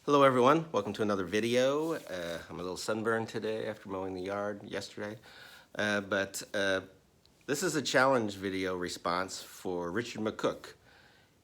Hello everyone, welcome to another video. I'm a little sunburned today after mowing the yard yesterday, but this is a challenge video response for Richard McCook.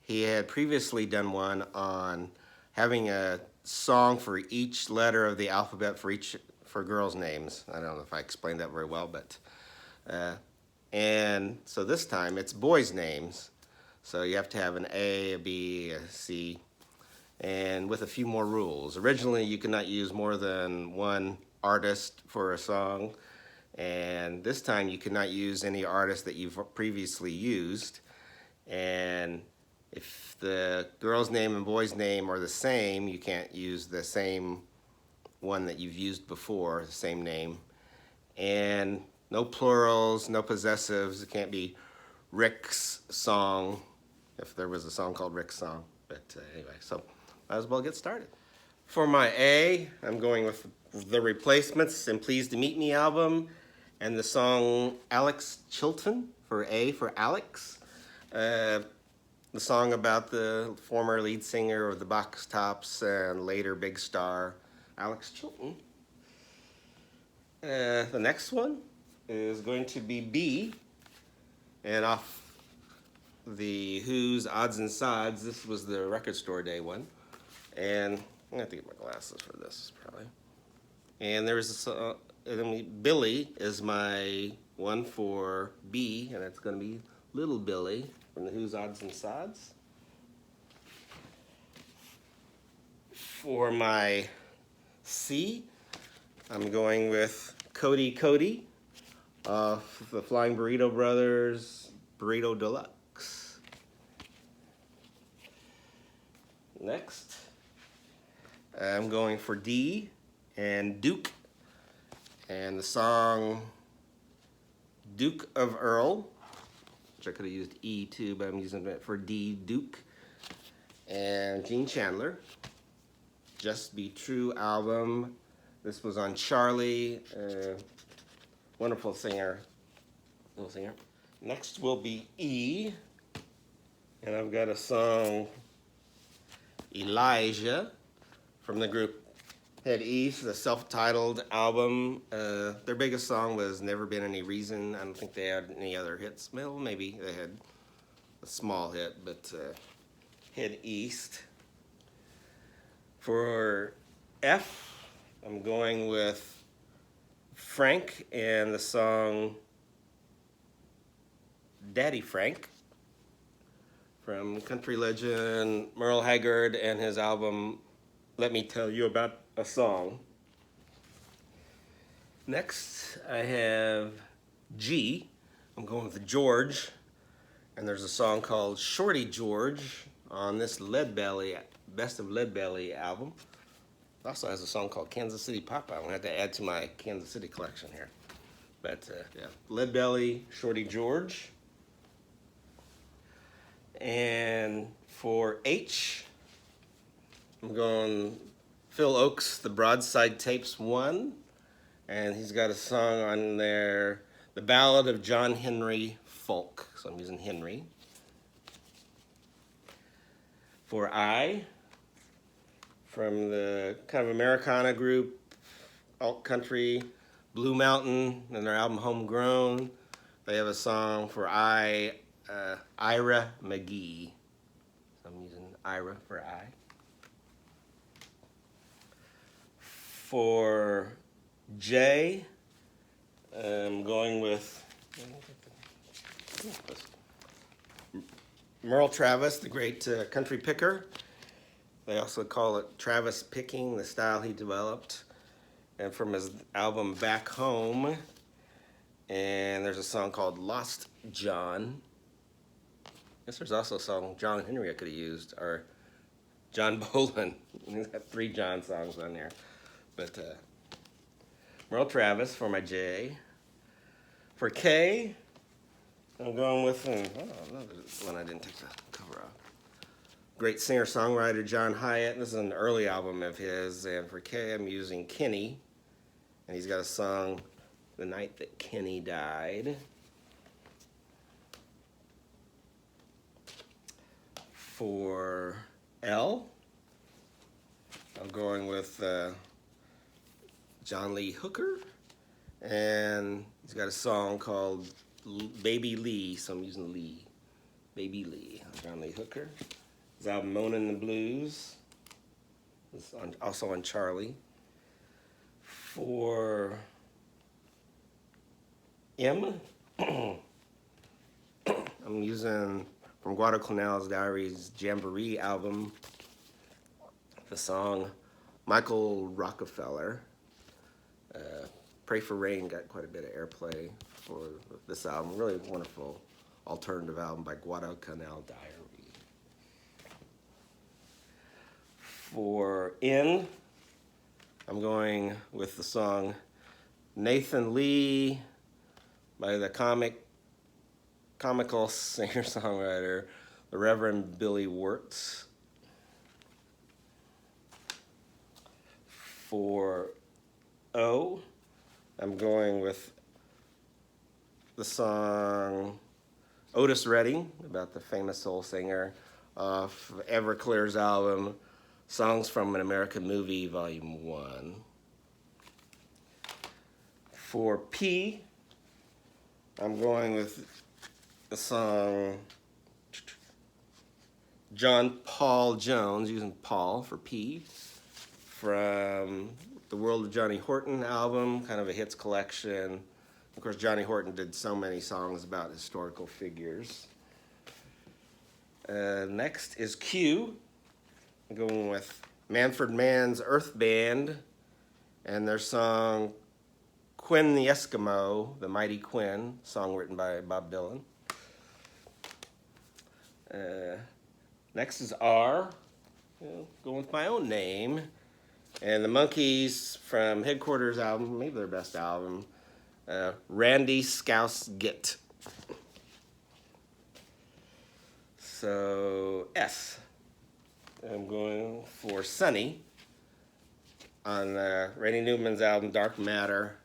He had previously done one on having a song for each letter of the alphabet for girls' names. I don't know if I explained that very well, but and so this time it's boys' names. So you have to have an A, a B, a C, and with a few more rules. Originally, you could not use more than one artist for a song, and this time you could not use any artist that you've previously used. And if the girl's name and boy's name are the same, you can't use the same one that you've used before, the same name. And no plurals, no possessives. It can't be Rick's song, if there was a song called Rick's song. But anyway, so might as well get started. For my A, I'm going with The Replacements and Pleased to Meet Me album and the song Alex Chilton for A for Alex. The song about the former lead singer of the Box Tops and later big star Alex Chilton. The next one is going to be B, and off the Who's Odds and Sods. This was the Record Store Day one. And I'm gonna have to get my glasses for this probably. And there's Billy is my one for B, and it's gonna be Little Billy from the Who's Odds and Sods. For my C, I'm going with Cody Cody of the Flying Burrito Brothers Burrito Deluxe. Next, I'm going for D and Duke, and the song Duke of Earl, which I could have used E too, but I'm using it for D, Duke. And Gene Chandler, Just Be True album. This was on Charlie, wonderful singer, little singer. Next will be E, and I've got a song Elijah from the group Head East, the self-titled album. Their biggest song was Never Been Any Reason. I don't think they had any other hits. Well, maybe they had a small hit, but Head East. For F, I'm going with Frank and the song Daddy Frank from country legend Merle Haggard and his album Let Me Tell You About a Song. Next, I have G. I'm going with George, and there's a song called Shorty George on this Lead Belly, Best of Lead Belly album. It also has a song called Kansas City Papa. I'm gonna have to add to my Kansas City collection here. But yeah, Lead Belly, Shorty George. And for H, I'm going Phil Oakes, The Broadside Tapes 1, and he's got a song on there, The Ballad of John Henry Folk, so I'm using Henry. For I, from the kind of Americana group, alt country, Blue Mountain, and their album Homegrown, they have a song for I, Ira McGee. So I'm using Ira for I. For J, I'm going with Merle Travis, the great country picker. They also call it Travis picking, the style he developed. And from his album Back Home, and there's a song called Lost John. I guess there's also a song John Henry I could have used, or John Boland. He's got 3 John songs on there. But Merle Travis for my J. For K, I'm going with another one I didn't take the cover off. Great singer-songwriter John Hyatt. This is an early album of his. And for K, I'm using Kenny. And he's got a song, The Night That Kenny Died. For L, I'll going with John Lee Hooker, and he's got a song called Baby Lee, so I'm using Lee. Baby Lee, John Lee Hooker. His album Moanin' the Blues, it's also on Charlie. For M, I'm using from Guadalcanal's Diaries Jamboree album the song Michael Rockefeller. Pray for Rain got quite a bit of airplay for this album. Really wonderful alternative album by Guadalcanal Diary. For N, I'm going with the song Nathan Lee by the comical singer-songwriter, the Reverend Billy Wirtz. For O, I'm going with the song Otis Redding, about the famous soul singer, off Everclear's album Songs from an American Movie, Volume 1. For P, I'm going with the song John Paul Jones, using Paul for P, from the World of Johnny Horton album, kind of a hits collection. Of course, Johnny Horton did so many songs about historical figures. Next is Q. I'm going with Manfred Mann's Earth Band and their song Quinn the Eskimo, the Mighty Quinn, song written by Bob Dylan. Next is R, going with my own name, and the Monkees from Headquarters album, maybe their best album, Randy Scouse Git. So S, I'm going for Sunny on Randy Newman's album Dark Matter.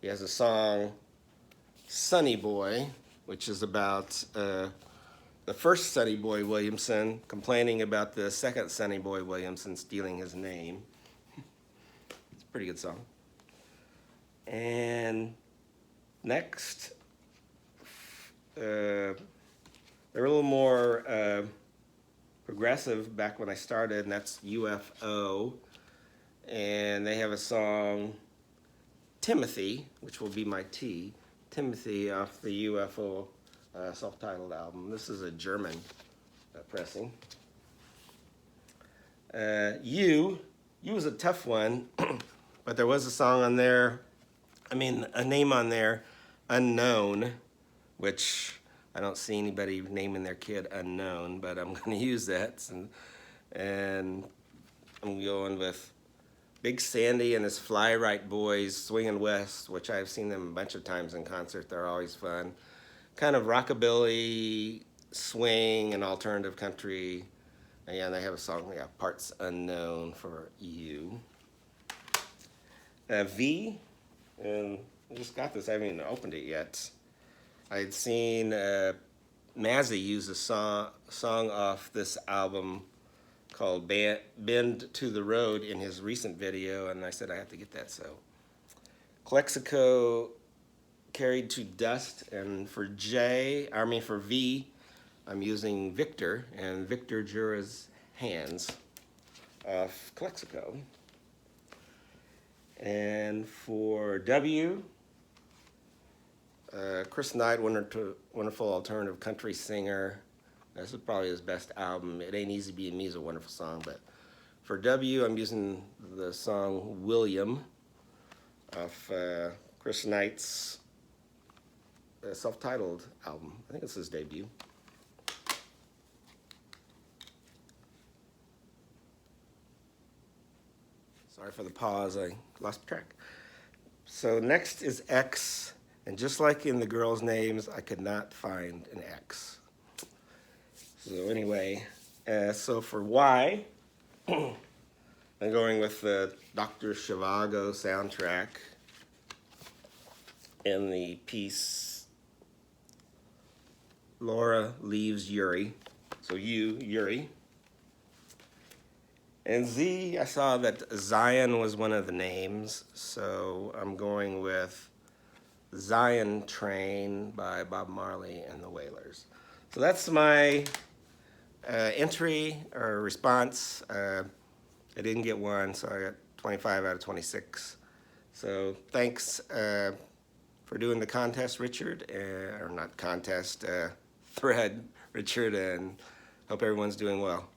He has a song Sonny Boy, which is about the first Sonny Boy Williamson complaining about the second Sonny Boy Williamson stealing his name. It's a pretty good song. And next, they were a little more progressive back when I started, and that's UFO. And they have a song, Timothy, which will be my T, Timothy, off the UFO self-titled album. This is a German pressing. U was a tough one, but there was a song on there, a name on there, Unknown, which I don't see anybody naming their kid Unknown, but I'm going to use that. And I'm going with Big Sandy and his Fly Right Boys, Swingin' West, which I've seen them a bunch of times in concert. They're always fun. Kind of rockabilly, swing, and alternative country. And yeah, they have a song, Parts Unknown for you. V, and I just got this, I haven't even opened it yet. I'd seen Mazzy use a song off this album called Bend to the Road in his recent video, and I said I have to get that. So Calexico, Carried to Dust, and for V, I'm using Victor and Victor Jura's Hands off Calexico. And for W, Chris Knight, wonderful alternative country singer. This is probably his best album. It Ain't Easy Being Me is a wonderful song, but for W, I'm using the song William off Chris Knight's self-titled album. I think it's his debut. Sorry for the pause, I lost track. So next is X, and just like in the girls' names, I could not find an X. So anyway, so for Y, I'm going with the Dr. Zhivago soundtrack and the piece Laura Leaves Yuri. So Yuri. And Z, I saw that Zion was one of the names, so I'm going with Zion Train by Bob Marley and the Wailers. So that's my entry or response. I didn't get one, so I got 25 out of 26. So thanks for doing the contest, Richard, or not contest, thread, Richard, and hope everyone's doing well.